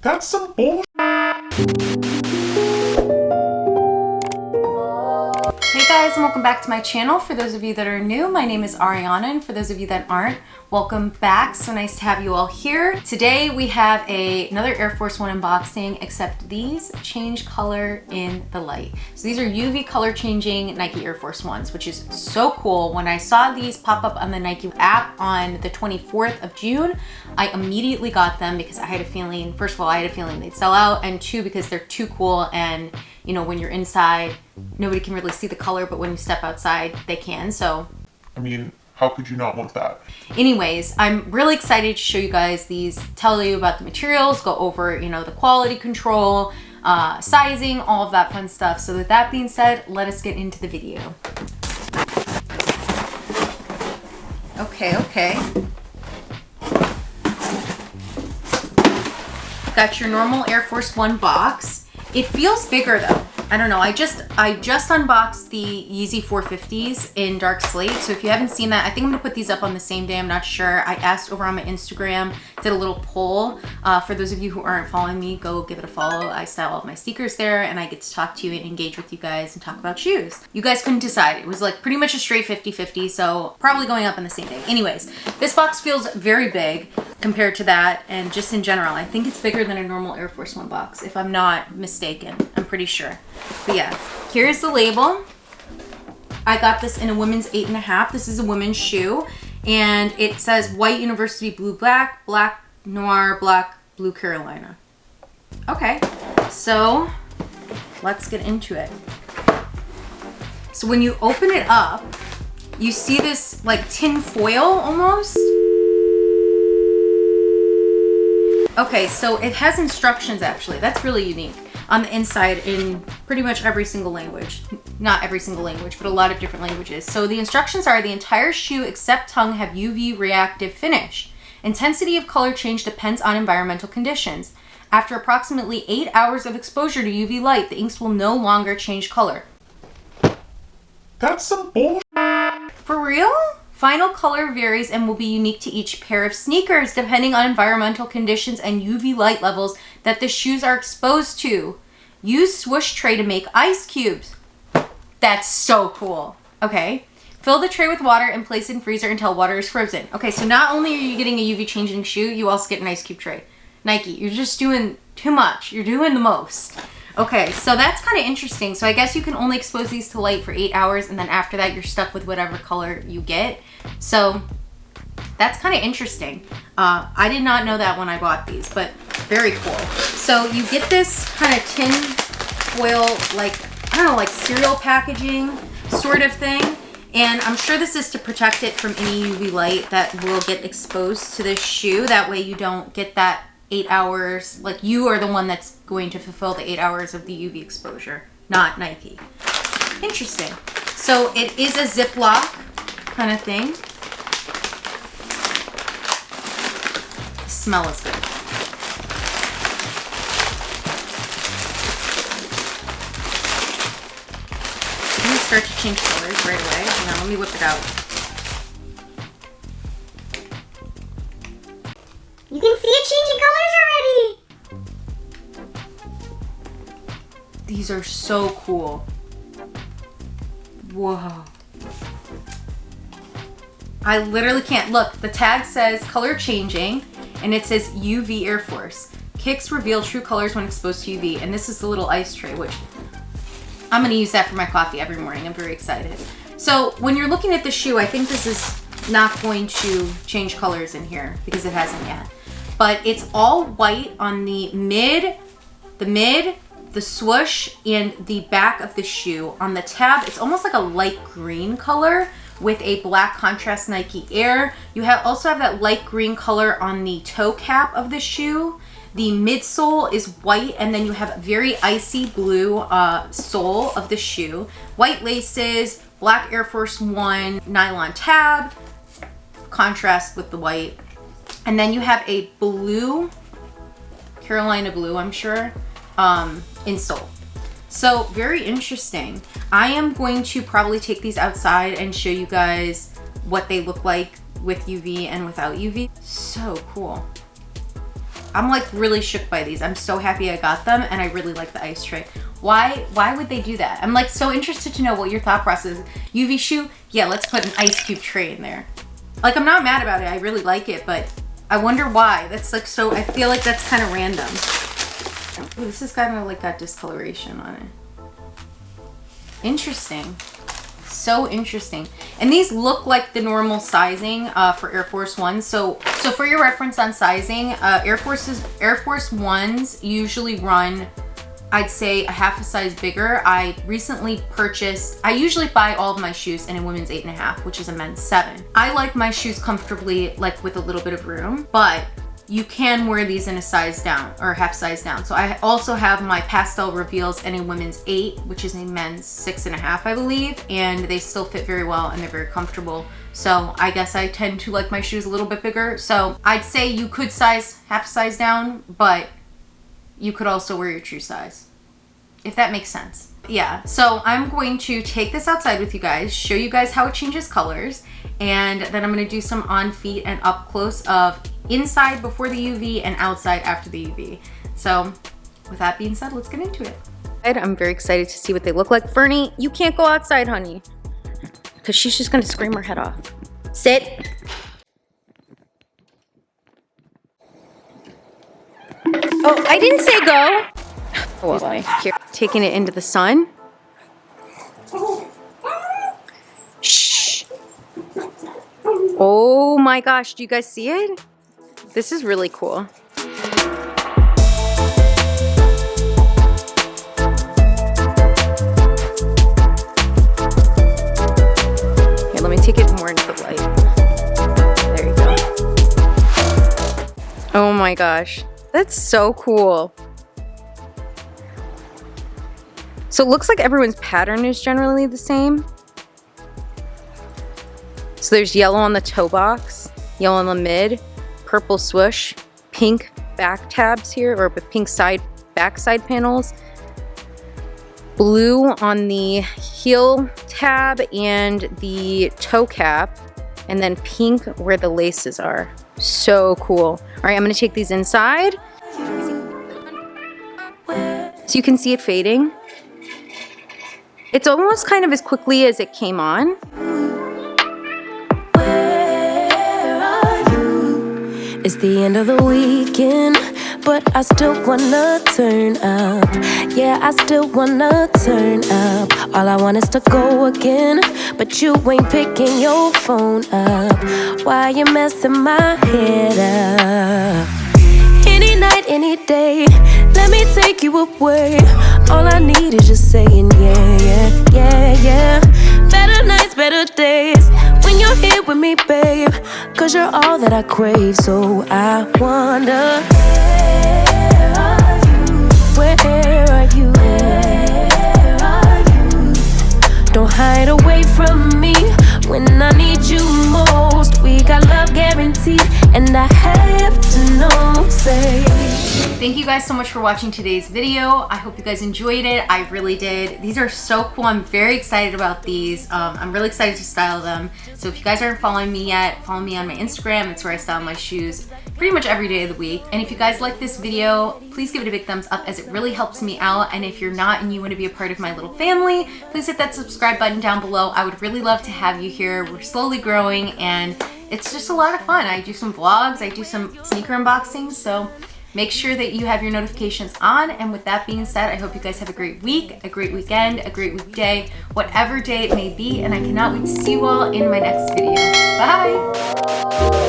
That's some bullshit. Hey guys, and welcome back to my channel. For those of you that are new, my name is Arianna, and for those of you that aren't, welcome back. So nice to have you all here. Today we have another Air Force One unboxing, except these change color in the light. So these are UV color changing Nike Air Force Ones, which is so cool. When I saw these pop up on the Nike app on the 24th of June, I immediately got them because I had a feeling, first of all, I had a feeling they'd sell out, and two, because they're too cool, and you know, when you're inside, nobody can really see the color, but when you step outside, they can. So, I mean, how could you not want that? Anyways, I'm really excited to show you guys these, tell you about the materials, go over, you know, the quality control, sizing, all of that fun stuff. So with that being said, let us get into the video. Okay. Got your normal Air Force One box. It feels bigger though. I don't know, I just unboxed the Yeezy 450s in dark slate. So if you haven't seen that, I think I'm gonna put these up on the same day, I'm not sure. I asked over on my Instagram, did a little poll. For those of you who aren't following me, go give it a follow. I style all of my sneakers there, and I get to talk to you and engage with you guys and talk about shoes. You guys couldn't decide. It was like pretty much a straight 50-50, so probably going up on the same day. Anyways, this box feels very big compared to that, and just in general, I think it's bigger than a normal Air Force One box, if I'm not mistaken. I'm pretty sure. But yeah, here's the label. I got this in a women's 8.5. This is a women's shoe, and it says white university blue black, black noir, black blue Carolina. Okay, so let's get into it. So when you open it up, you see this like tin foil almost. Okay, so it has instructions actually. That's really unique. On the inside in pretty much every single language. Not every single language, but a lot of different languages. So the instructions are: the entire shoe except tongue have UV reactive finish. Intensity of color change depends on environmental conditions. After approximately 8 hours of exposure to UV light, the inks will no longer change color. That's some bullshit. For real? Final color varies and will be unique to each pair of sneakers depending on environmental conditions and UV light levels that the shoes are exposed to. Use swoosh tray to make ice cubes. That's so cool. Okay. Fill the tray with water and place in freezer until water is frozen. Okay, so not only are you getting a UV changing shoe, you also get an ice cube tray. Nike, you're just doing too much. You're doing the most. Okay, so that's kind of interesting. So I guess you can only expose these to light for 8 hours, and then after that you're stuck with whatever color you get. So that's kind of interesting. I did not know that when I bought these, but very cool. So you get this kind of tin foil, like, I don't know, like cereal packaging sort of thing. And I'm sure this is to protect it from any UV light that will get exposed to this shoe. That way you don't get that 8 hours, like you are the one that's going to fulfill the 8 hours of the UV exposure, not Nike. Interesting. So it is a Ziploc kind of thing. The smell is good. I'm gonna start to change colors right away. Now let me whip it out. You can see it changing colors already! These are so cool. Whoa. I literally can't. Look, the tag says color changing, and it says UV Air Force. Kicks reveal true colors when exposed to UV. And this is the little ice tray, which I'm gonna use that for my coffee every morning. I'm very excited. So when you're looking at the shoe, I think this is not going to change colors in here because it hasn't yet. But it's all white on the mid, the swoosh, and the back of the shoe. On the tab, it's almost like a light green color with a black contrast Nike Air. You also have that light green color on the toe cap of the shoe. The midsole is white, and then you have a very icy blue sole of the shoe. White laces, black Air Force One nylon tab, contrast with the white. And then you have a blue, Carolina blue, I'm sure, insole. So very interesting. I am going to probably take these outside and show you guys what they look like with UV and without UV. So cool. I'm like really shook by these. I'm so happy I got them, and I really like the ice tray. Why would they do that? I'm like so interested to know what your thought process is. UV shoe, yeah, let's put an ice cube tray in there. Like, I'm not mad about it. I really like it, but I wonder why. That's like so, I feel like that's kind of random. Ooh, this is kind of like got discoloration on it. Interesting. So interesting. And these look like the normal sizing for Air Force Ones. So for your reference on sizing, Air Force Ones usually run, I'd say, a half a size bigger. I recently purchased, I usually buy all of my shoes in a women's 8.5, which is a men's 7. I like my shoes comfortably, like with a little bit of room, but you can wear these in a size down or half size down. So I also have my pastel reveals in a women's 8, which is a men's 6.5, I believe, and they still fit very well and they're very comfortable. So I guess I tend to like my shoes a little bit bigger. So I'd say you could size half size down, but you could also wear your true size, if that makes sense. Yeah, so I'm going to take this outside with you guys, show you guys how it changes colors, and then I'm gonna do some on feet and up close of inside before the UV and outside after the UV. So with that being said, let's get into it. I'm very excited to see what they look like. Fernie, you can't go outside, honey, because she's just gonna scream her head off. Sit. Oh, I didn't say go. Oh, well, here, taking it into the sun. Shh. Oh my gosh, do you guys see it? This is really cool. Here, let me take it more into the light. There you go. Oh my gosh, that's so cool. So it looks like everyone's pattern is generally the same. So there's yellow on the toe box, yellow on the mid, purple swoosh, pink back tabs here, or with pink back side panels, blue on the heel tab and the toe cap, and then pink where the laces are. So cool. All right, I'm gonna take these inside. So you can see it fading. It's almost kind of as quickly as it came on. It's the end of the weekend, but I still wanna turn up. Yeah, I still wanna turn up. All I want is to go again, but you ain't picking your phone up. Why you messing my head up? Any night, any day, let me take you away. All I need is just saying yeah, yeah, yeah, yeah. Better nights, better days, when you're here with me, babe. Cause you're all that I crave, so I wonder, where are you? Where are you? Don't hide away from me when I need you most. We got love guaranteed, and I have to know, say. Thank you guys so much for watching today's video. I hope you guys enjoyed it. I really did. These are so cool. I'm very excited about these. I'm really excited to style them. So if you guys aren't following me yet, follow me on my Instagram. It's where I style my shoes pretty much every day of the week. And if you guys like this video, please give it a big thumbs up, as it really helps me out. And if you're not and you want to be a part of my little family, please hit that subscribe button down below. I would really love to have you here. We're slowly growing and it's just a lot of fun. I do some vlogs, I do some sneaker unboxings, so make sure that you have your notifications on. And with that being said, I hope you guys have a great week, a great weekend, a great weekday, whatever day it may be. And I cannot wait to see you all in my next video. Bye!